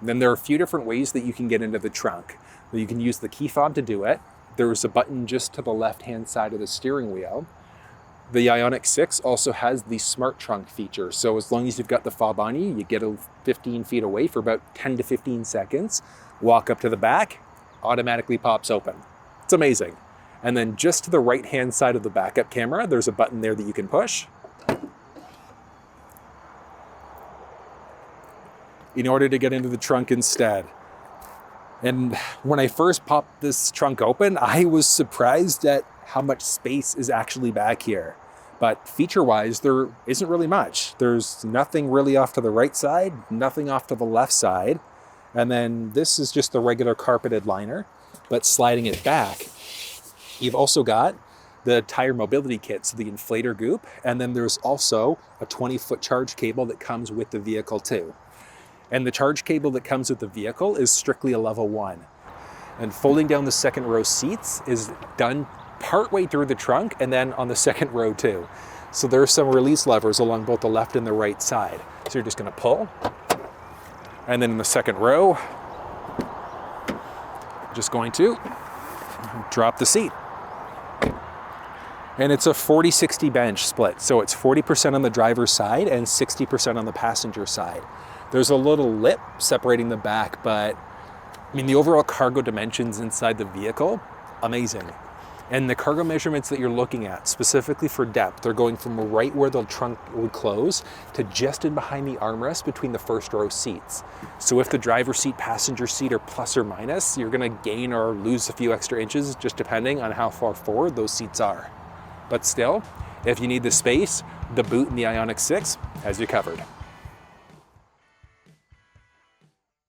Then there are a few different ways that you can get into the trunk. You can use the key fob to do it. There's a button just to the left-hand side of the steering wheel. The Ioniq 6 also has the smart trunk feature. So as long as you've got the fob on you, you get 15 feet away for about 10 to 15 seconds, walk up to the back, automatically pops open. It's amazing. And then just to the right-hand side of the backup camera, there's a button there that you can push in order to get into the trunk instead. And when I first popped this trunk open, I was surprised at how much space is actually back here. But feature-wise, there isn't really much. There's nothing really off to the right side, nothing off to the left side. And then this is just the regular carpeted liner, but sliding it back, you've also got the tire mobility kit, so the inflator goop, and then there's also a 20-foot charge cable that comes with the vehicle too. And the charge cable that comes with the vehicle is strictly a level 1. And folding down the second row seats is done partway through the trunk and then on the second row too. So there are some release levers along both the left and the right side. So you're just gonna pull, and then in the second row, just going to drop the seat. And it's a 40-60 bench split. So it's 40% on the driver's side and 60% on the passenger side. There's a little lip separating the back, but I mean, the overall cargo dimensions inside the vehicle, amazing. And the cargo measurements that you're looking at, specifically for depth, they're going from right where the trunk would close to just in behind the armrest between the first row seats. So if the driver's seat, passenger seat are plus or minus, you're gonna gain or lose a few extra inches just depending on how far forward those seats are. But still, if you need the space, the boot in the Ioniq 6 has you covered.